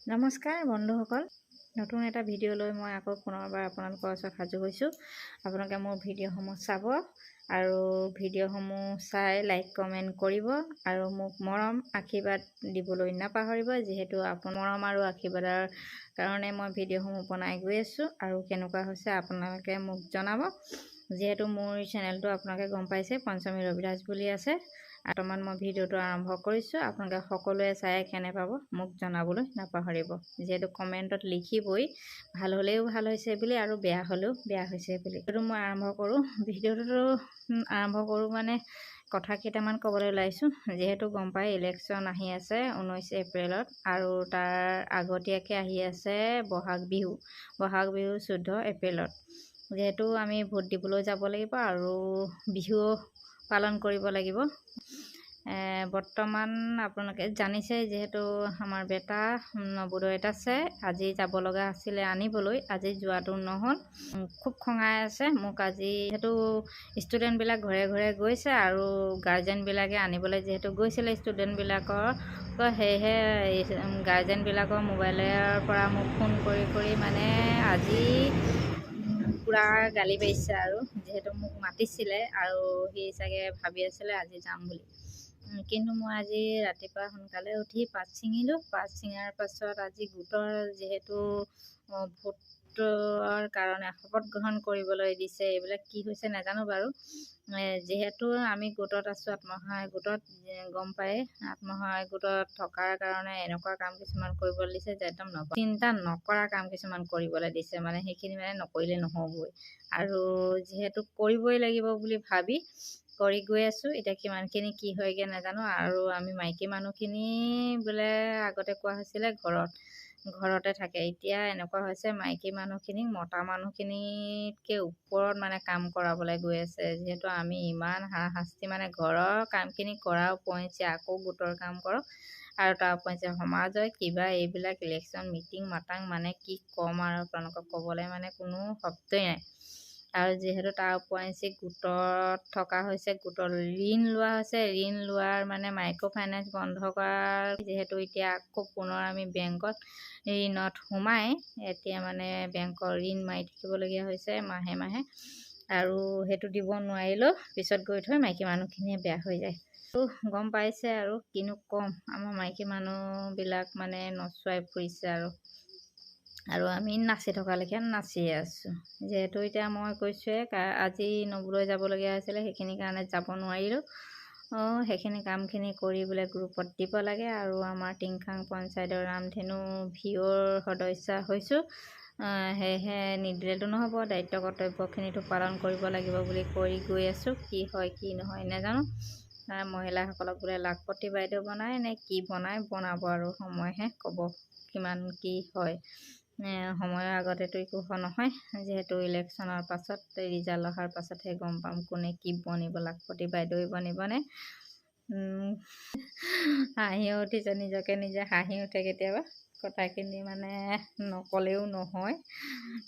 নমস্কাৰ বন্ধুসকল, নতুন এটা ভিডিঅ' লৈ মই আকৌ পুনৰবাৰ আপোনালোকৰ ওচৰত সাজু হৈছোঁ। আপোনালোকে মোৰ ভিডিঅ'সমূহ চাব আৰু ভিডিঅ'সমূহ চাই লাইক কমেণ্ট কৰিব আৰু মোক মৰম আশীৰ্বাদ দিবলৈ নাপাহৰিব, যিহেতু আপোনাৰ মৰম আৰু আশীৰ্বাদৰ কাৰণে মই ভিডিঅ'সমূহ বনাই গৈ আছোঁ আৰু কেনেকুৱা হৈছে আপোনালোকে মোক জনাব। যিহেতু মোৰ চেনেলটো আপোনালোকে গম পাইছে, পঞ্চমী ৰবিৰাজ বুলি আছে। বৰ্তমান মই ভিডিঅ'টো আৰম্ভ কৰিছোঁ। আপোনালোকে সকলোৱে চাই কেনে পাব মোক জনাবলৈ নাপাহৰিব। যিহেতু কমেণ্টত লিখিবই ভাল হ'লেও ভাল হৈছে বুলি আৰু বেয়া হ'লেও বেয়া হৈছে বুলি। এইটো মই আৰম্ভ কৰোঁ। ভিডিঅ'টো আৰম্ভ কৰোঁ মানে কথা কেইটামান ক'বলৈ ওলাইছোঁ। যিহেতু গম পাই ইলেকশ্যন আহি আছে 19 এপ্ৰিলত আৰু তাৰ আগতীয়াকৈ আহি আছে বহাগ বিহু 14 এপ্ৰিলত। যিহেতু আমি ভোট দিবলৈ যাব লাগিব আৰু বিহু পালন কৰিব লাগিব। বৰ্তমান আপোনালোকে জানিছে, যিহেতু আমাৰ বেটা নৱোদয়ত আছে। আজি যাব লগা আছিলে আনিবলৈ, আজি যোৱাটো নহ'ল। খুব খঙাই আছে মোক আজি। যিহেতু ষ্টুডেণ্টবিলাক ঘৰে ঘৰে গৈছে আৰু গাৰ্জেনবিলাকে আনিবলৈ যিহেতু গৈছিলে ষ্টুডেণ্টবিলাকৰ, সেয়েহে গাৰ্জেনবিলাকৰ মোবাইলৰ পৰা মোক ফোন কৰি মানে আজি পূৰা গালি পাৰিছে আৰু। যিহেতু মোক মাতিছিলে আৰু সি চাগে ভাবি আছিলে আজি যাম বুলি। কিন্তু মই আজি ৰাতিপুৱা সোনকালে উঠি পাত ছিঙিলোঁ। পাত ছিঙাৰ পাছত আজি গোটৰ যিহেতু ভোটৰ কাৰণে শপত গ্ৰহণ কৰিবলৈ দিছে। এইবিলাক কি হৈছে নাজানো বাৰু। যিহেতু আমি গোটত আছোঁ, আত্মসহায়ক গোটত, গম পায় আত্মসহায়ক গোটত থকাৰ কাৰণে এনেকুৱা কাম কিছুমান কৰিবলৈ দিছে যে একদম চিন্তা নকৰা কাম কিছুমান কৰিবলৈ দিছে। মানে সেইখিনি মানে নকৰিলে নহ'বই আৰু যিহেতু কৰিবই লাগিব বুলি ভাবি কৰি গৈ আছোঁ। এতিয়া কিমানখিনি কি হয়গৈ নাজানো। আৰু আমি মাইকী মানুহখিনি বোলে আগতে কোৱা হৈছিলে ঘৰতে থাকে, এতিয়া এনেকুৱা হৈছে মাইকী মানুহখিনিক মতা মানুহখিনিতকৈ ওপৰত মানে কাম কৰাবলৈ গৈ আছে। যিহেতু আমি ইমান হাৰাশাস্তি, মানে ঘৰৰ কামখিনি কৰাৰ উপৰিঞ্চি আকৌ গোটৰ কাম কৰক আৰু তাৰ উপৰিঞ্চি সমাজৰ কিবা এইবিলাক ইলেকশ্যন মিটিং মাতাং, মানে কি ক'ম আৰু আপোনালোকক ক'বলৈ মানে কোনো শব্দই নাই। আৰু যিহেতু তাৰ উপৰিঞ্চি গোটত থকা হৈছে, গোটৰ ঋণ লোৱা হৈছে। ঋণ লোৱাৰ মানে মাইক্ৰ' ফাইনেন্স বন্ধ কৰাৰ, যিহেতু এতিয়া আকৌ পুনৰ আমি বেংকত ঋণত সোমাই এতিয়া মানে বেংকৰ ঋণ মাৰি থাকিবলগীয়া হৈছে মাহে মাহে। আৰু সেইটো দিব নোৱাৰিলেও পিছত গৈ থৈ মাইকী মানুহখিনিয়ে বেয়া হৈ যায়। গম পাইছে আৰু কিনো ক'ম, আমাৰ মাইকী মানুহবিলাক মানে নচুৱাই ফুৰিছে আৰু আমি নাচি থকালৈকে নাচিয়ে আছোঁ। যিহেতু এতিয়া মই কৈছোঁৱে আজি নৱোদয় যাবলগীয়া হৈছিলে, সেইখিনি কাৰণে যাব নোৱাৰিলোঁ। সেইখিনি কামখিনি কৰি বোলে গ্ৰুপত দিব লাগে। আৰু আমাৰ টিংখাং পঞ্চায়তৰ ৰামধেনু ভিঅ'ৰ সদস্য হৈছোঁ, সেয়েহে নিদিলেতো নহ'ব। দায়িত্ব কৰ্তব্যখিনিতো পালন কৰিব লাগিব বুলি কৰি গৈ আছোঁ। কি হয় কি নহয় নাজানো। মহিলাসকলক বোলে লাখপতি বাইদেউ বনায় নে কি বনাব আৰু সময়হে ক'ব কিমান কি হয়। সময়ৰ আগতেতো একো নহয়। যিহেতু ইলেকশ্যনৰ পাছত ৰিজাল্ট অহাৰ পাছতহে গম পাম কোনে কি বনিব, লাখপতি বাইদেউ বনিবনে। হাঁহিও উঠিছে, নিজকে নিজে হাঁহি উঠে কেতিয়াবা। কথাখিনি মানে নক'লেও নহয়,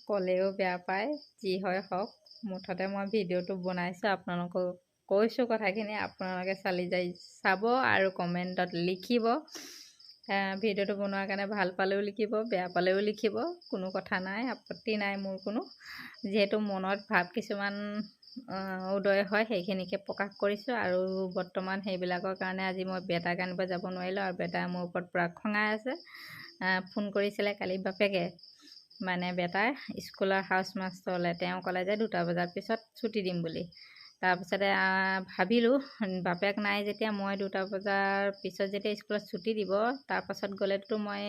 ক'লেও বেয়া পায়। যি হয় হওক, মুঠতে মই ভিডিঅ'টো বনাইছোঁ, আপোনালোকক কৈছোঁ কথাখিনি। আপোনালোকে চাব আৰু কমেণ্টত লিখিব। ভিডিঅ'টো বনোৱাৰ কাৰণে ভাল পালেও লিখিব, বেয়া পালেও লিখিব, কোনো কথা নাই, আপত্তি নাই মোৰ কোনো। যিহেতু মনত ভাৱ কিছুমান উদয় হয়, সেইখিনিকে প্ৰকাশ কৰিছোঁ। আৰু বৰ্তমান সেইবিলাকৰ কাৰণে আজি মই বেটাক আনিব যাব নোৱাৰিলোঁ আৰু বেটাই মোৰ ওপৰত পূৰা খঙাই আছে। ফোন কৰিছিলে কালি বাপেকে, মানে বেটাৰ স্কুলৰ হাউচ মাষ্টৰলৈ। তেওঁ ক'লে যে 2টা বজাৰ পিছত ছুটি দিম বুলি। তাৰপিছতে ভাবিলোঁ বাপেক নাই যেতিয়া, মই 2টা বজাৰ পিছত যেতিয়া স্কুলত ছুটি দিব, তাৰপাছত গ'লেতো মই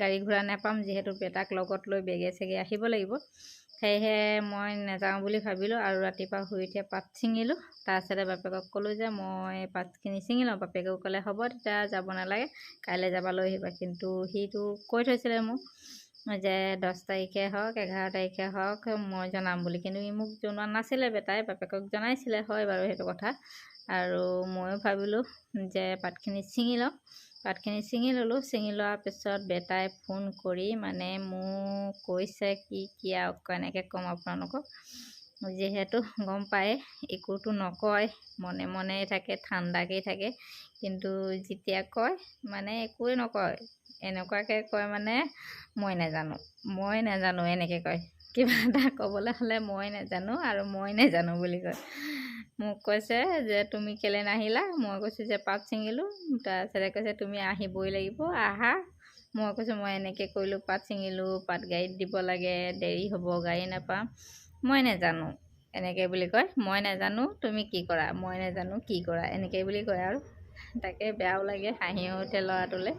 গাড়ী ঘোঁৰা নাপাম। যিহেতু বেটাক লগত লৈ বেগে চেগে আহিব লাগিব, সেয়েহে মই নাযাওঁ বুলি ভাবিলোঁ আৰু ৰাতিপুৱা শুই উঠিয়ে পাত ছিঙিলোঁ। তাৰপিছতে বাপেকক ক'লোঁ যে মই পাতখিনি ছিঙি লওঁ। বাপেকেও ক'লে হ'ব তেতিয়া যাব নালাগে, কাইলৈ যাবা লৈ আহিবা। কিন্তু সিটো কৈ থৈছিলে মোক যে 10 তাৰিখে হওক 11 তাৰিখে হওক মই জনাম বুলি। কিন্তু ই মোক জনোৱা নাছিলে, বেটাই বাপেকক জনাইছিলে, হয় বাৰু সেইটো কথা। আৰু ময়ো ভাবিলোঁ যে পাতখিনি ছিঙি লওঁ। পাতখিনি ছিঙি ল'লোঁ। ছিঙি লোৱাৰ পিছত বেটাই ফোন কৰি মানে মোক কৈছে কি আৰু কেনেকৈ ক'ম আপোনালোকক। যিহেতু গম পায় একোতো নকয়, মনে মনেই থাকে, ঠাণ্ডাকেই থাকে। কিন্তু যেতিয়া কয় মানে একোৱে নকয়, এনেকুৱাকৈ কয় মানে মই নাজানো এনেকৈ কয়। কিবা এটা ক'বলৈ হ'লে মই নাজানো আৰু মই নাজানো বুলি কয়। মোক কৈছে যে তুমি কেলৈ নাহিলা? মই কৈছোঁ যে পাত ছিঙিলোঁ। তাৰপিছতে কৈছে তুমি আহিবই লাগিব, আহা। মই কৈছোঁ মই এনেকৈ কৰিলোঁ, পাত ছিঙিলোঁ, পাত গাড়ীত দিব লাগে, দেৰি হ'ব, গাড়ী নাপাম, মই নাজানো এনেকৈ বুলি কয়। মই নাজানো তুমি কি কৰা, মই নাজানো কি কৰা, এনেকৈ বুলি কয় আৰু। তাকে বেয়াও লাগে, হাঁহিও উঠে ল'ৰাটোলৈ।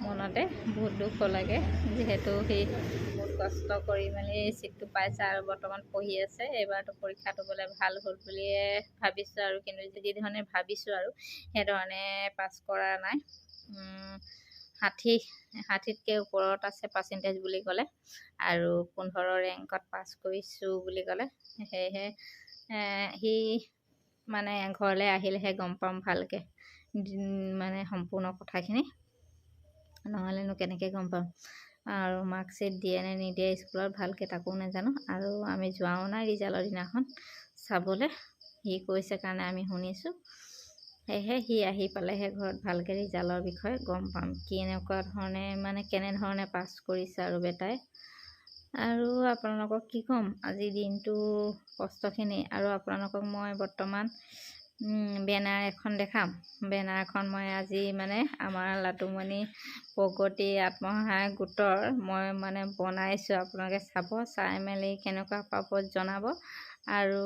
মনতে বহুত দুখ লাগে, যিহেতু সি বহুত কষ্ট কৰি মেলি ছিটটো পাইছে আৰু বৰ্তমান পঢ়ি আছে। এইবাৰতো পৰীক্ষাটো বোলে ভাল হ'ল বুলিয়ে ভাবিছোঁ আৰু, কিন্তু যিধৰণে ভাবিছোঁ আৰু সেইধৰণে পাছ কৰা নাই। 60তকৈ ওপৰত আছে পাৰ্চেণ্টেজ বুলি ক'লে, আৰু 15 ৰেংকত পাছ কৰিছোঁ বুলি ক'লে। সেয়েহে সি মানে ঘৰলৈ আহিলেহে গম পাম ভালকৈ মানে সম্পূৰ্ণ কথাখিনি, নহ'লেনো কেনেকৈ গম পাম। আৰু মাৰ্কশ্বিট দিয়ে নে নিদিয়ে স্কুলত ভালকৈ তাকো নাজানো, আৰু আমি যোৱাও নাই ৰিজাল্টৰ দিনাখন চাবলৈ। সি কৈছে কাৰণে আমি শুনিছোঁ। সেয়েহে সি আহি পালেহে ঘৰত ভালকৈ ৰিজাল্টৰ বিষয়ে গম পাম, কেনেকুৱা ধৰণে মানে কেনেধৰণে পাছ কৰিছে আৰু বেটাই। আৰু আপোনালোকক কি ক'ম, আজিৰ দিনটো কষ্টখিনি। আৰু আপোনালোকক মই বৰ্তমান বেনাৰ এখন দেখাম। বেনাৰখন মই আজি মানে আমাৰ লাটুমণি প্ৰগতি আত্মসহায়ক গোটৰ মই মানে বনাইছোঁ। আপোনালোকে চাব, চাই মেলি কেনেকুৱা পাব জনাব। আৰু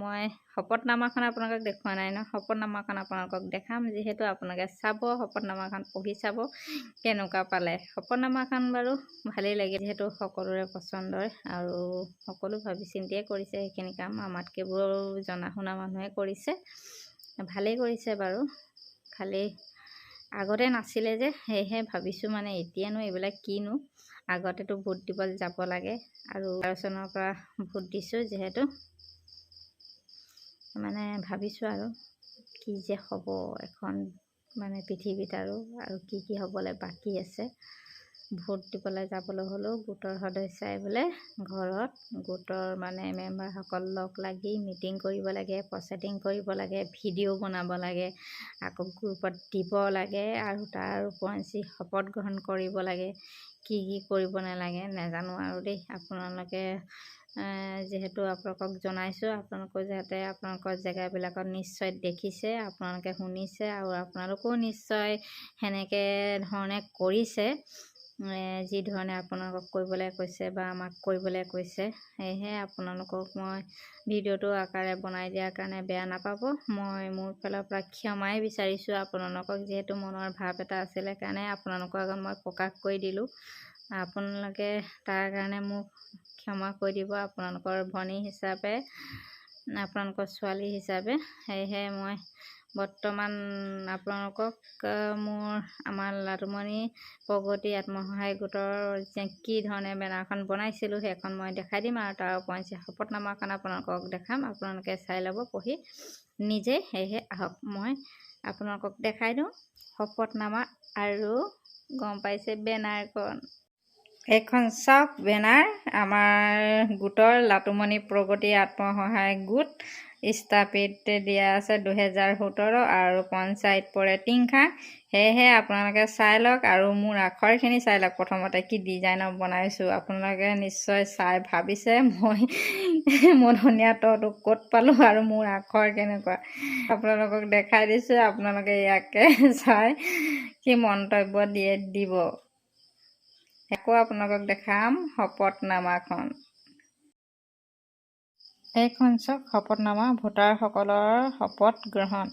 মই শপতনামাখন আপোনালোকক দেখুওৱা নাই ন, শপতনামাখন আপোনালোকক দেখাম। যিহেতু আপোনালোকে চাব, শপতনামাখন পঢ়ি চাব কেনেকুৱা পালে। শপতনামাখন বাৰু ভালেই লাগে, যিহেতু সকলোৰে পচন্দৰ আৰু সকলো ভাবি চিন্তিয়ে কৰিছে সেইখিনি কাম। আমাতকৈবোৰ জনা শুনা মানুহে কৰিছে, ভালেই কৰিছে বাৰু। খালি আগতে নাছিলে যে, সেয়েহে ভাবিছোঁ মানে এতিয়ানো এইবিলাক কিনো, আগতেতো ভোট দিবলৈ যাব লাগে। আৰু 11 চনৰ পৰা ভোট দিছোঁ, যিহেতু মানে ভাবিছোঁ আৰু কি যে হ'ব এখন মানে পৃথিৱীত, আৰু কি হ'বলৈ বাকী আছে। ভোট দিবলৈ যাবলৈ হ'লেও গোটৰ সদস্যাই বোলে ঘৰত গোটৰ মানে মেম্বাৰসকল লগ লাগি মিটিং কৰিব লাগে, প্ৰচেডিং কৰিব লাগে, ভিডিঅ' বনাব লাগে, আকৌ গ্ৰুপত দিব লাগে, আৰু তাৰ উপৰঞ্চি শপত গ্ৰহণ কৰিব লাগে। কি কৰিব নালাগে নাজানো আৰু দেই। আপোনালোকে যিহেতু আপোনালোকক জনাইছোঁ, আপোনালোকেও যাতে আপোনালোকৰ জেগাবিলাকত নিশ্চয় দেখিছে, আপোনালোকে শুনিছে, আৰু আপোনালোকেও নিশ্চয় সেনেকৈ ধৰণে কৰিছে, যি ধৰণে আপোনালোকক কৰিবলৈ কৈছে বা আমাক কৰিবলৈ কৈছে। সেয়েহে আপোনালোকক মই ভিডিঅ'টো আকাৰে বনাই দিয়াৰ কাৰণে বেয়া নাপাব। মই মোৰ ফালৰ পৰা ক্ষমাই বিচাৰিছোঁ আপোনালোকক, যিহেতু মনৰ ভাৱ এটা আছিলে কাৰণে আপোনালোকৰ আগত মই প্ৰকাশ কৰি দিলোঁ। আপোনালোকে তাৰ কাৰণে মোক ক্ষমা কৰি দিব, আপোনালোকৰ ভনী হিচাপে, আপোনালোকৰ ছোৱালী হিচাপে। সেয়েহে মই বৰ্তমান আপোনালোকক আমাৰ লাটুমণি প্ৰগতি আত্মসহায়ক গোটৰ কি ধৰণে বেনাৰখন বনাইছিলোঁ সেইখন মই দেখাই দিম, আৰু তাৰ উপৰঞ্চি শপতনামাখন আপোনালোকক দেখাম। আপোনালোকে চাই ল'ব পঢ়ি নিজে। সেয়েহে আহক মই আপোনালোকক দেখাই দিওঁ শপতনামা, আৰু গম পাইছে বেনাৰখন। এইখন চাওক বেনাৰ, আমাৰ গোটৰ লাটুমণি প্ৰগতি আত্মসহায়ক গোট স্থাপিত দিয়া আছে 2017, আৰু পঞ্চায়ত পৰে টিংখাং। সেয়েহে আপোনালোকে চাই লওক, আৰু মোৰ আখৰখিনি চাই লওক। প্ৰথমতে কি ডিজাইনৰ বনাইছোঁ আপোনালোকে নিশ্চয় চাই ভাবিছে মই মধুনীয়া তটো ক'ত পালোঁ আৰু মোৰ আখৰ কেনেকুৱা। আপোনালোকক দেখাই দিছোঁ, আপোনালোকে ইয়াকে চাই কি মন্তব্য দিব। আকৌ আপোনালোকক দেখাম শপতনামাখন। এইখন চাওক শপতনামা, ভোটাৰসকলৰ শপত গ্ৰহণ।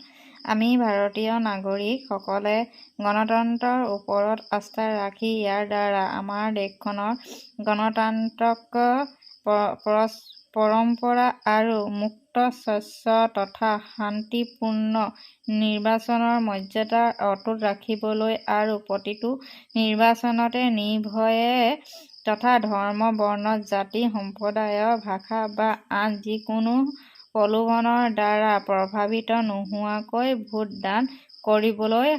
আমি ভাৰতীয় নাগৰিকসকলে গণতন্ত্ৰৰ ওপৰত আস্থা ৰাখি ইয়াৰ দ্বাৰা আমাৰ দেশখনৰ গণতান্ত্ৰিক পৰম্পৰা আৰু মুক্ত, স্বচ্ছ তথা শান্তিপূৰ্ণ নিৰ্বাচনৰ মৰ্যাদা অটুট ৰাখিবলৈ, আৰু প্ৰতিটো নিৰ্বাচনতে নিৰ্ভয়ে তথা ধৰ্ম, বৰ্ণ, জাতি, সম্প্ৰদায়, ভাষা বা আন যিকোনো প্ৰলোভনৰ দ্বাৰা প্ৰভাৱিত নোহোৱাকৈ ভোটদান কৰিবলৈ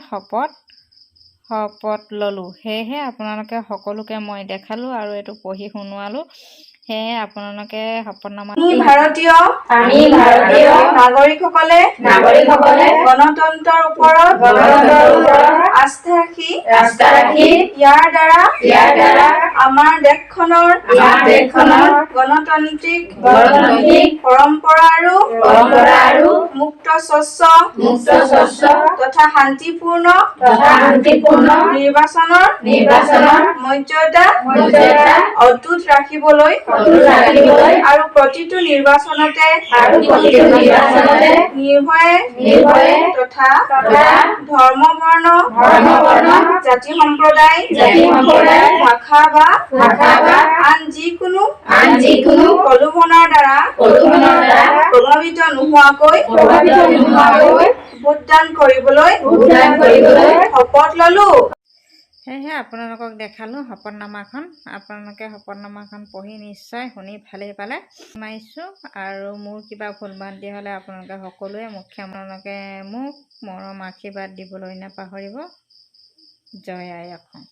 শপত ল'লোঁ। সেয়েহে আপোনালোকে সকলোকে মই দেখালোঁ আৰু এইটো পঢ়ি শুনোৱালোঁ। সেয়ে আপোনালোকে শপতনামা আমি ভাৰতীয় নাগৰিকসকলে গণতন্ত্ৰৰ ওপৰত আস্থা ৰাখি ইয়াৰ দ্বাৰা আমাৰ দেশখনৰ গণতান্ত্ৰিক পৰম্পৰা আৰু মুক্ত স্বচ্ছ তথা শান্তিপূৰ্ণ নিৰ্বাচনৰ মৰ্যাদা অটুট ৰাখিবলৈ আৰু প্ৰতিটো নিৰ্বাচনতে নিৰ্ভয়ে তথা ধৰ্ম বৰ্ণ জাতি সম্প্ৰদায় ভাষা বা আন যিকোনো প্ৰলোভনৰ দ্বাৰা প্ৰভাৱিত নোহোৱাকৈ ভোটদান কৰিবলৈ শপত ললো। সেয়েহে আপোনালোকক দেখালোঁ শপতনামাখন। আপোনালোকে শপতনামাখন পঢ়ি নিশ্চয় শুনি ভালেই পালে মাৰিছোঁ। আৰু মোৰ কিবা ভুল ভ্ৰান্তি হ'লে আপোনালোকে সকলোৱে আপোনালোকে মোক মৰম আশীৰ্বাদ দিবলৈ নাপাহৰিব। জয় আই অসম।